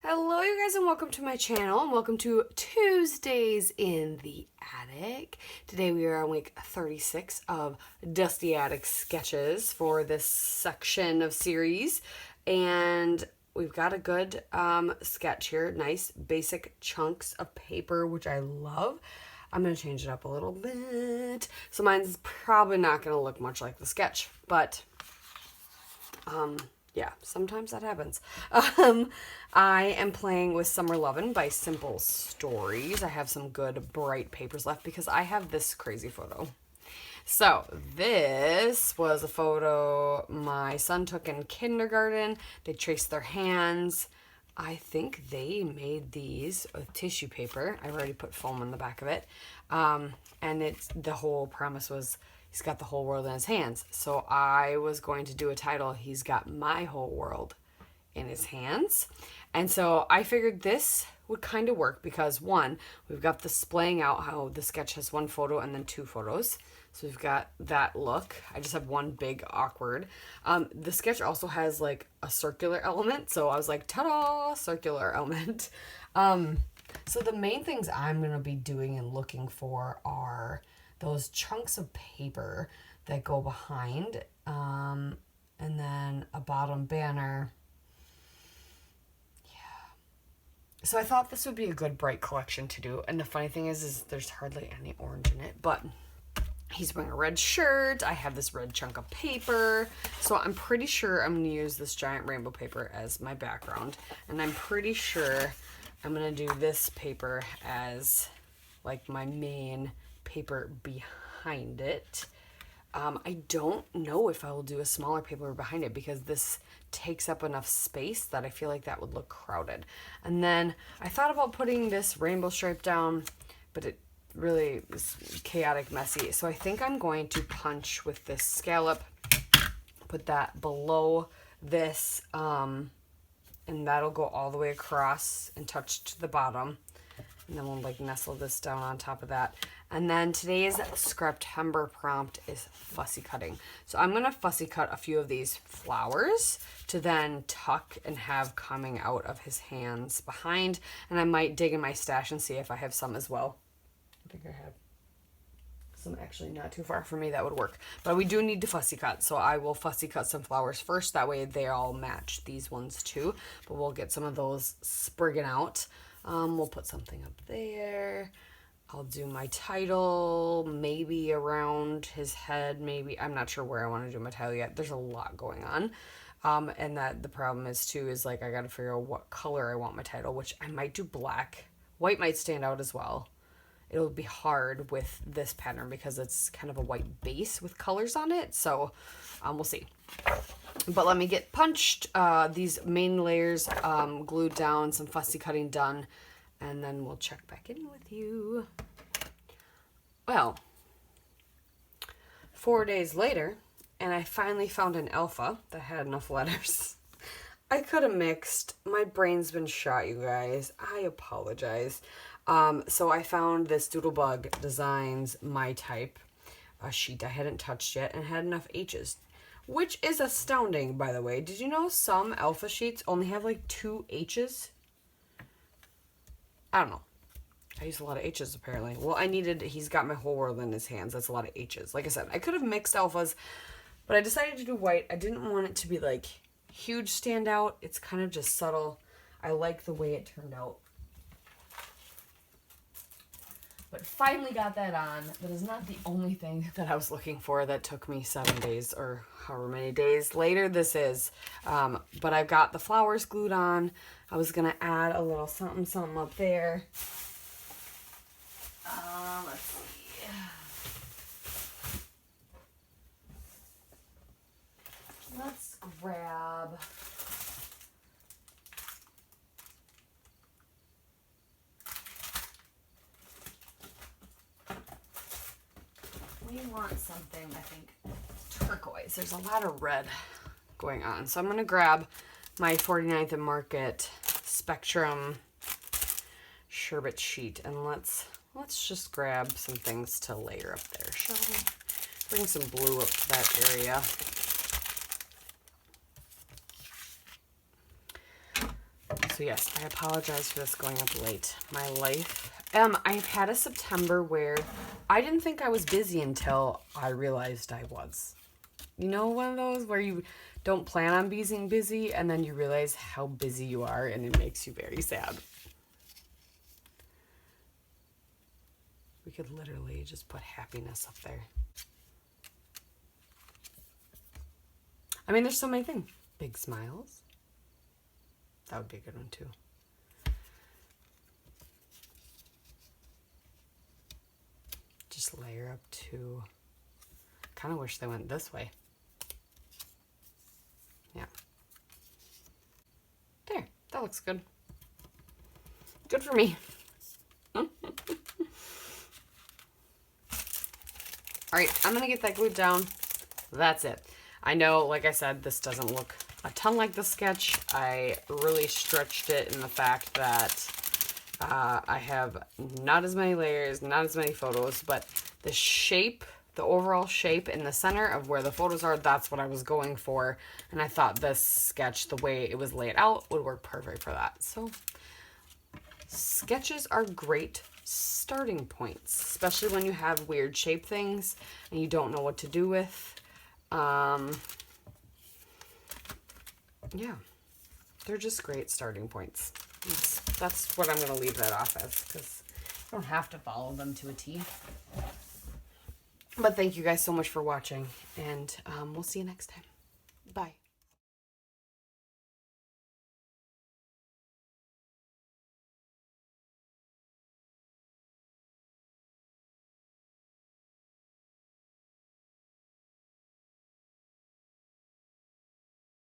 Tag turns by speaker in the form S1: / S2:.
S1: Hello you guys and welcome to my channel and welcome to Tuesdays in the Attic. Today we are on week 36 of Dusty Attic sketches for this section of series, and we've got a good sketch here. Nice basic chunks of paper, which I love. I'm going to change it up a little bit. So mine's probably not going to look much like the sketch, but yeah, sometimes that happens. I am playing with Summer Lovin' by Simple Stories. I have some good bright papers left because I have this crazy photo. So this was a photo my son took in kindergarten. They traced their hands. I think they made these with tissue paper. I've already put foam on the back of it. And the whole premise was he's got the whole world in his hands. So I was going to do a title, He's Got My Whole World in His Hands. And so I figured this would kind of work because, one, we've got the splaying out how the sketch has one photo and then two photos. So we've got that look. I just have one big awkward. The sketch also has like a circular element. So I was like, ta-da, circular element. So the main things I'm going to be doing and looking for are those chunks of paper that go behind, and then a bottom banner. Yeah. So I thought this would be a good bright collection to do. And the funny thing is there's hardly any orange in it, but he's wearing a red shirt. I have this red chunk of paper. So I'm pretty sure I'm going to use this giant rainbow paper as my background. And I'm pretty sure I'm going to do this paper as like my main paper behind it. I don't know if I will do a smaller paper behind it because this takes up enough space that I feel like that would look crowded. And then I thought about putting this rainbow stripe down, but it really is chaotic, messy. So I think I'm going to punch with this scallop, put that below this, and that'll go all the way across and touch to the bottom. And then we'll like nestle this down on top of that. And then today's Scraptember prompt is fussy cutting. So I'm going to fussy cut a few of these flowers to then tuck and have coming out of his hands behind. And I might dig in my stash and see if I have some as well. I think I have some actually not too far from me that would work. But we do need to fussy cut. So I will fussy cut some flowers first. That way they all match these ones too. But we'll get some of those sprigging out. We'll put something up there. I'll do my title, maybe around his head, maybe. I'm not sure where I want to do my title yet. There's a lot going on. And that the problem is too, is like I got to figure out what color I want my title, which I might do black. White might stand out as well. It'll be hard with this pattern because it's kind of a white base with colors on it. So we'll see. But let me get punched, these main layers glued down, some fussy cutting done, and then we'll check back in with you. Well, 4 days later, and I finally found an alpha that had enough letters. I could have mixed. My brain's been shot, you guys. I apologize. So I found this Doodlebug Designs My Type sheet I hadn't touched yet and had enough H's. Which is astounding, by the way. Did you know some alpha sheets only have like 2 H's? I don't know. I use a lot of H's apparently. Well, He's Got My Whole World in His Hands. That's a lot of H's. Like I said, I could have mixed alphas, but I decided to do white. I didn't want it to be like huge standout. It's kind of just subtle. I like the way it turned out. But finally got that on. That is not the only thing that I was looking for that took me 7 days or however many days later this is. But I've got the flowers glued on. I was going to add a little something, something up there. Let's see. Let's grab... We want something, I think, turquoise. There's a lot of red going on. So I'm going to grab my 49th and Market Spectrum sherbet sheet. And let's just grab some things to layer up there, shall we? Bring some blue up to that area. So yes, I apologize for this going up late. My life. I've had a September where I didn't think I was busy until I realized I was. You know, one of those where you don't plan on being busy and then you realize how busy you are and it makes you very sad. We could literally just put happiness up there. I mean, there's so many things. Big smiles. That would be a good one too. Just layer up to, kind of wish they went this way. Yeah. There, that looks good. Good for me. All right, I'm gonna get that glued down. That's it. I know, like I said, this doesn't look a ton like the sketch. I really stretched it in the fact that I have not as many layers, not as many photos, but the shape, the overall shape in the center of where the photos are, that's what I was going for. And I thought this sketch, the way it was laid out, would work perfect for that. So sketches are great starting points, especially when you have weird shape things and you don't know what to do with. Yeah, they're just great starting points. That's what I'm going to leave that off as, because I don't have to follow them to a T. But thank you guys so much for watching, and we'll see you next time. Bye.